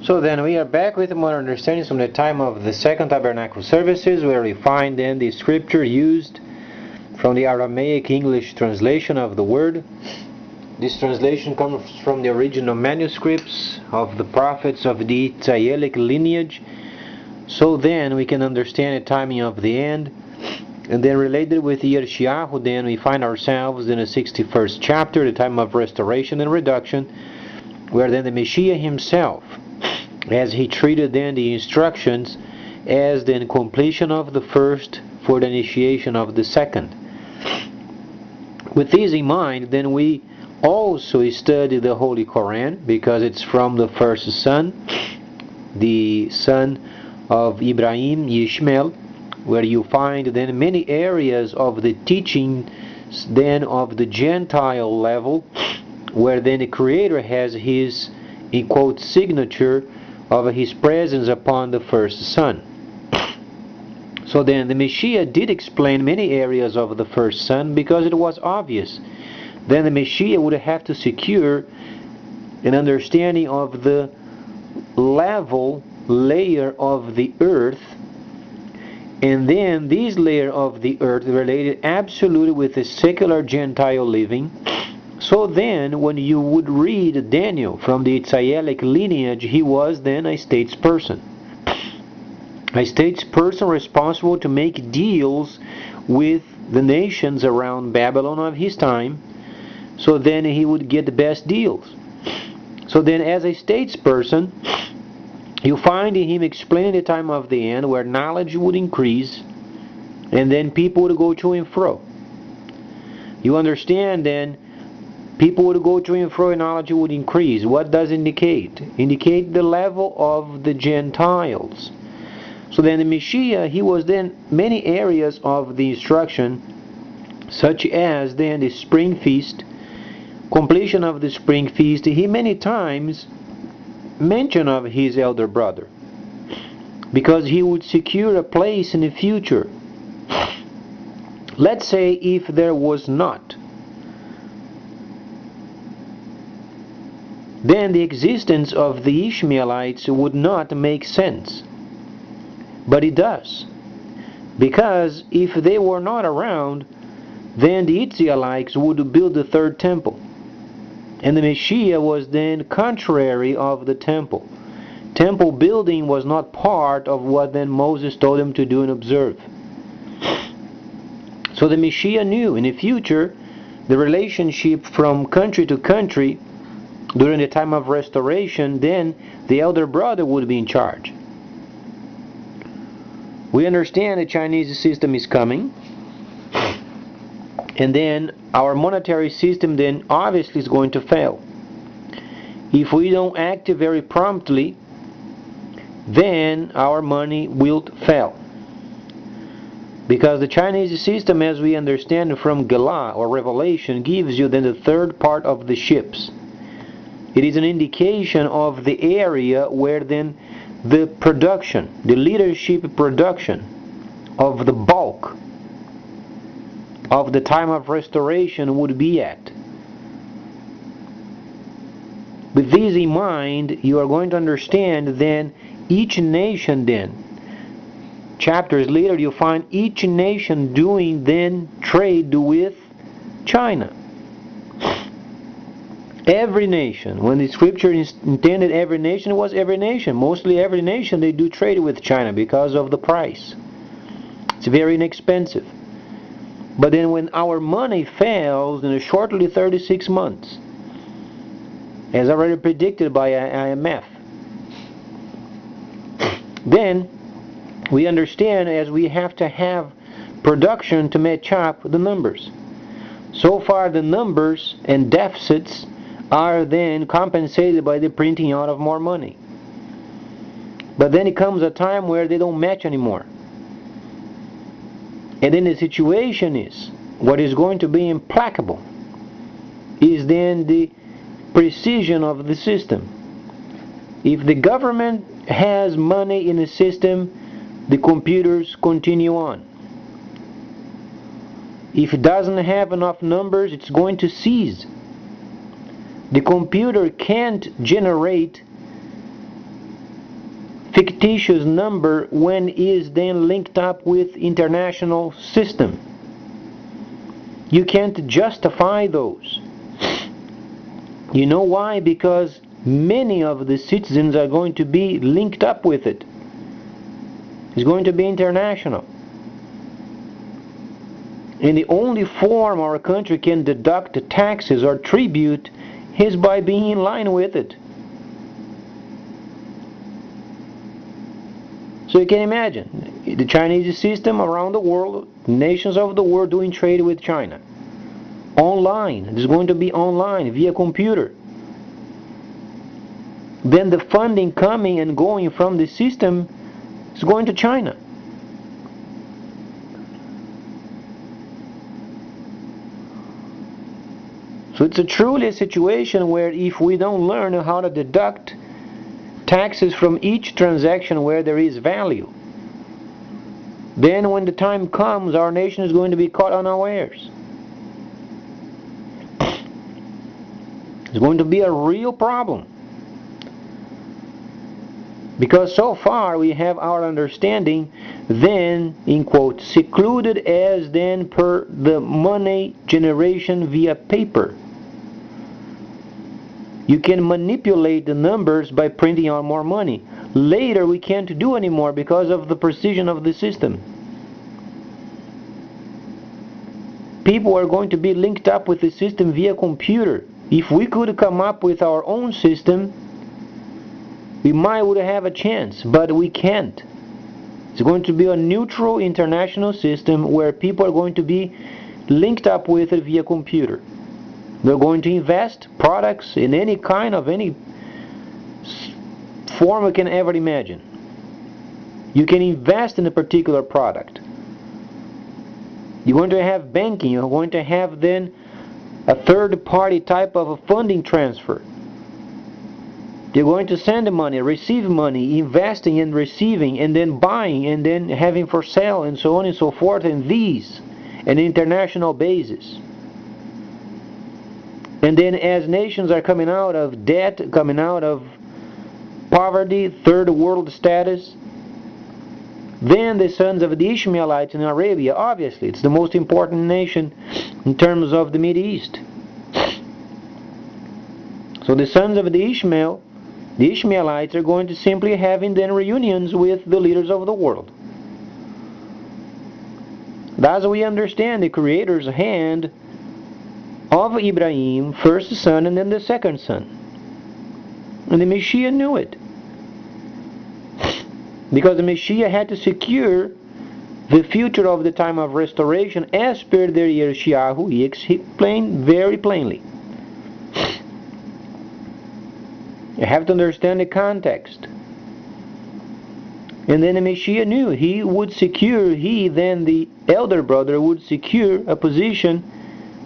So then we are back with more understandings from the time of the Second Tabernacle services, where we find then the scripture used from the Aramaic English translation of the word. This translation comes from the original manuscripts of the prophets of the Itzaelic lineage. So then we can understand the timing of the end. And then related with Yeshayahu, then we find ourselves in the 61st chapter, the time of restoration and reduction, where then the Messiah himself, as he treated then the instructions as the completion of the first for the initiation of the second. With this in mind, then we also study the Holy Quran, because it's from the first son, the son of Ibrahim, Ishmael, where you find then many areas of the teaching then of the Gentile level, where then the Creator has his, in quote, signature of his presence upon the first son. So then the Messiah did explain many areas of the first son, because it was obvious. Then the Messiah would have to secure an understanding of the layer of the earth, and then this layer of the earth related absolutely with the secular Gentile living. So then, when you would read Daniel from the Itzaelic lineage, he was then a statesperson. A statesperson responsible to make deals with the nations around Babylon of his time, so then he would get the best deals. So then, as a statesperson, you find him explaining the time of the end, where knowledge would increase, and then people would go to and fro. You understand then, people would go to and fro and knowledge would increase. What does it indicate? Indicate the level of the Gentiles. So then the Messiah, he was then many areas of the instruction, such as then the spring feast, completion of the spring feast. He many times mentioned of his elder brother, because he would secure a place in the future. Let's say if there was not, then the existence of the Ishmaelites would not make sense. But it does. Because if they were not around, then the Israelites would build the third temple. And the Messiah was then contrary of the temple. Temple building was not part of what then Moses told them to do and observe. So the Messiah knew in the future the relationship from country to country during the time of restoration. Then the elder brother would be in charge. We understand the Chinese system is coming, and then our monetary system then obviously is going to fail. If we don't act very promptly, then our money will fail. Because the Chinese system, as we understand from Gala or Revelation, gives you then the third part of the ships. It is an indication of the area where then the production, the leadership production of the bulk of the time of restoration would be at. With this in mind, you are going to understand then each nation then. Chapters later you find each nation doing then trade with China. Every nation, when the scripture intended every nation, it was every nation. Mostly every nation, they do trade with China because of the price. It's very inexpensive. But then when our money fails in a shortly 36 months, as already predicted by IMF, then we understand as we have to have production to match up the numbers. So far the numbers and deficits are then compensated by the printing out of more money. But then it comes a time where they don't match anymore. And then the situation is, what is going to be implacable is then the precision of the system. If the government has money in the system, the computers continue on. If it doesn't have enough numbers, it's going to cease. The computer can't generate fictitious number when is then linked up with international system. You can't justify those. You know why? Because many of the citizens are going to be linked up with it. It's going to be international. And the only form our country can deduct taxes or tribute is by being in line with it. So you can imagine the Chinese system around the world, nations of the world doing trade with China. Online, it is going to be online via computer. Then the funding coming and going from the system is going to China. So it's truly a situation where if we don't learn how to deduct taxes from each transaction where there is value, then when the time comes, our nation is going to be caught unawares. It's going to be a real problem. Because so far we have our understanding then, in quote, secluded as then per the money generation via paper. You can manipulate the numbers by printing out more money. Later we can't do anymore because of the precision of the system. People are going to be linked up with the system via computer. If we could come up with our own system, we might would have a chance, but we can't. It's going to be a neutral international system where people are going to be linked up with it via computer. They're going to invest products in any kind of any form you can ever imagine. You can invest in a particular product. You're going to have banking. You're going to have then a third-party type of a funding transfer. You're going to send money, receive money, investing and receiving, and then buying, and then having for sale, and so on and so forth, and these, an international basis. And then as nations are coming out of debt, coming out of poverty, third world status, then the sons of the Ishmaelites in Arabia, obviously, it's the most important nation in terms of the Middle East. So the sons of the Ishmaelites are going to simply having then reunions with the leaders of the world. Thus we understand the Creator's hand of Ibrahim, first son and then the second son. And the Messiah knew it. Because the Messiah had to secure the future of the time of restoration as per the Yeshayahu. He explained very plainly. You have to understand the context. And then the Messiah knew he would secure, then the elder brother would secure a position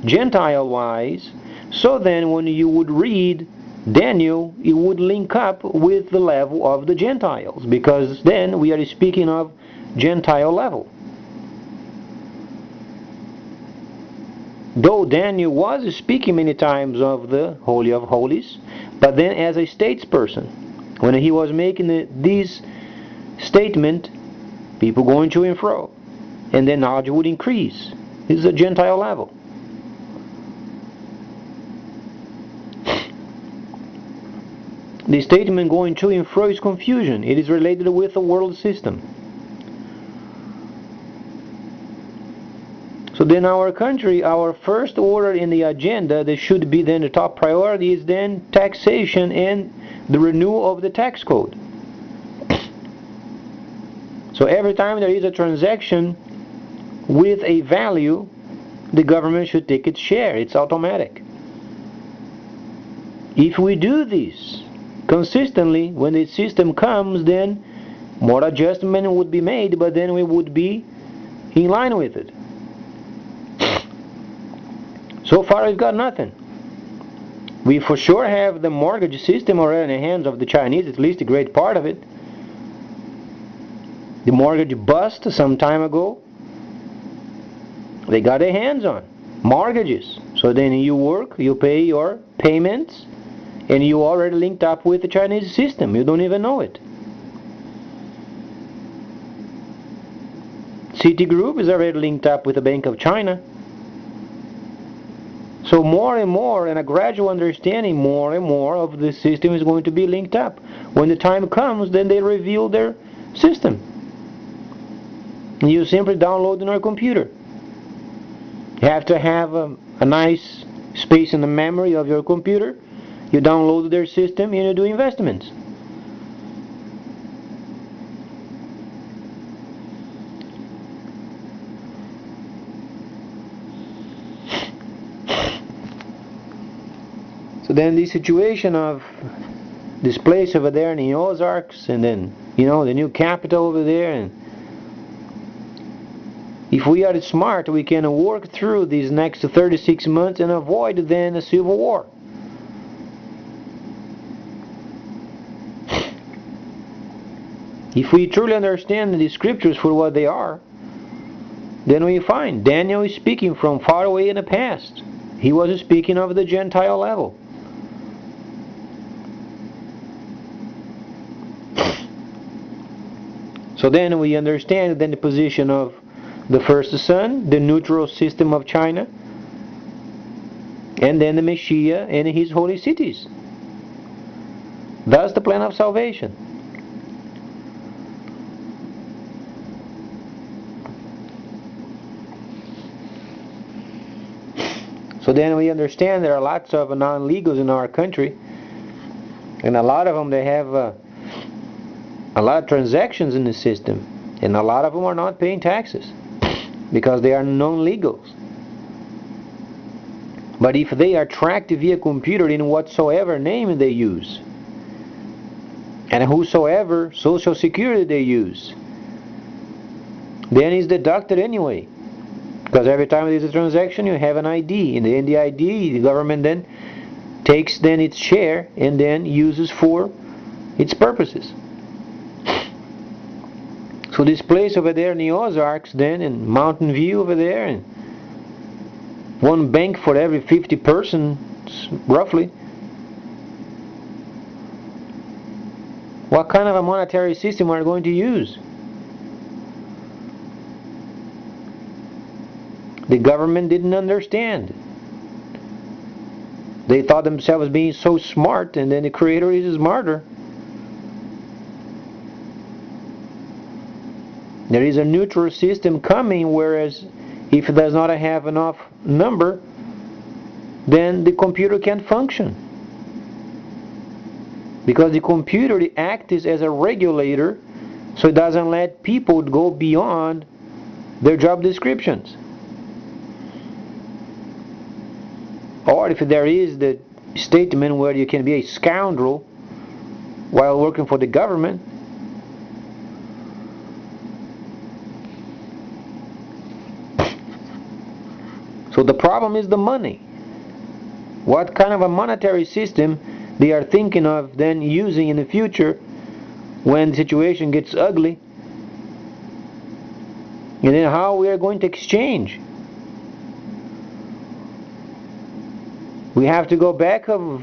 Gentile-wise, so then when you would read Daniel, it would link up with the level of the Gentiles, because then we are speaking of Gentile level. Though Daniel was speaking many times of the Holy of Holies, but then as a statesperson, when he was making this statement, people going to and fro, and then knowledge would increase. This is a Gentile level. The statement going to and fro is confusion. It is related with the world system. So then our country, our first order in the agenda that should be then the top priority is then taxation and the renewal of the tax code. So every time there is a transaction with a value, the government should take its share. It's automatic. If we do this consistently, when the system comes, then more adjustment would be made, but then we would be in line with it. So far we've got nothing. We for sure have the mortgage system already in the hands of the Chinese, at least a great part of it. The mortgage bust some time ago. They got their hands on mortgages. So then you work, you pay your payments, and you already linked up with the Chinese system. You don't even know it. Citigroup is already linked up with the Bank of China. So more and more, and a gradual understanding, more and more of the system is going to be linked up. When the time comes, then they reveal their system. You simply download in your computer. You have to have a nice space in the memory of your computer. You download their system and you do investments. So then the situation of this place over there in the Ozarks, and then, you know, the new capital over there, and if we are smart, we can work through these next 36 months and avoid then a civil war. If we truly understand the scriptures for what they are, then we find Daniel is speaking from far away in the past. He was speaking of the Gentile level. So then we understand then the position of the first son, the neutral system of China, and then the Messiah and his holy cities. That's the plan of salvation. So then we understand there are lots of non-legals in our country, and a lot of them, they have a lot of transactions in the system, and a lot of them are not paying taxes because they are non-legals. But if they are tracked via computer in whatsoever name they use, and whosoever social security they use, then it's deducted anyway. Because every time there's a transaction, you have an ID, and in the ID, the government then takes then its share and then uses for its purposes. So this place over there in the Ozarks, then in Mountain View over there, and one bank for every 50 persons, roughly. What kind of a monetary system are you going to use? The government didn't understand. They thought themselves being so smart, and then the Creator is smarter. There is a neutral system coming, whereas if it does not have enough number, then the computer can't function. Because the computer acts as a regulator, so it doesn't let people go beyond their job descriptions. Or if there is the statement where you can be a scoundrel while working for the government, so the problem is the money. What kind of a monetary system they are thinking of then using in the future when the situation gets ugly? And then how we are going to exchange? We have to go back of,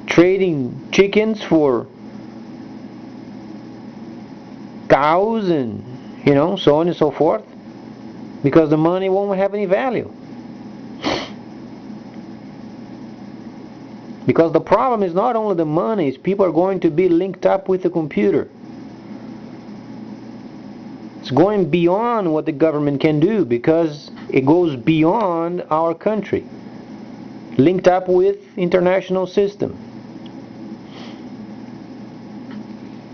trading chickens for cows and, so on and so forth, because the money won't have any value. Because the problem is not only the money, it's people are going to be linked up with the computer. It's going beyond what the government can do, because it goes beyond our country. Linked up with international system.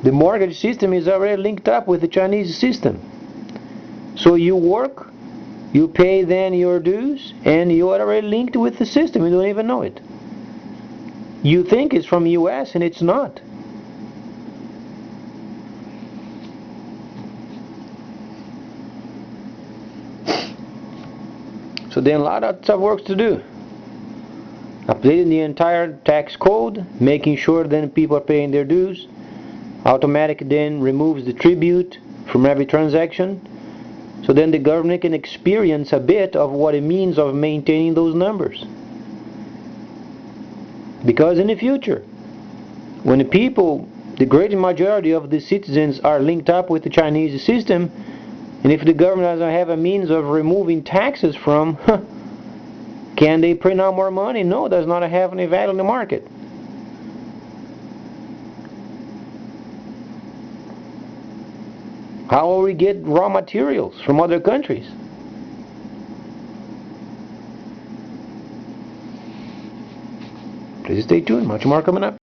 The mortgage system is already linked up with the Chinese system. So you work, you pay then your dues, and you are already linked with the system. You don't even know it. You think it's from the US, and it's not. So then a lot of work to do. Updating the entire tax code, making sure then people are paying their dues. Automatic then removes the tribute from every transaction. So then the government can experience a bit of what it means of maintaining those numbers. Because in the future, when the great majority of the citizens are linked up with the Chinese system, And if the government doesn't have a means of removing taxes from, can they print out more money? No, it does not have any value in the market. How will we get raw materials from other countries? Please stay tuned. Much more coming up.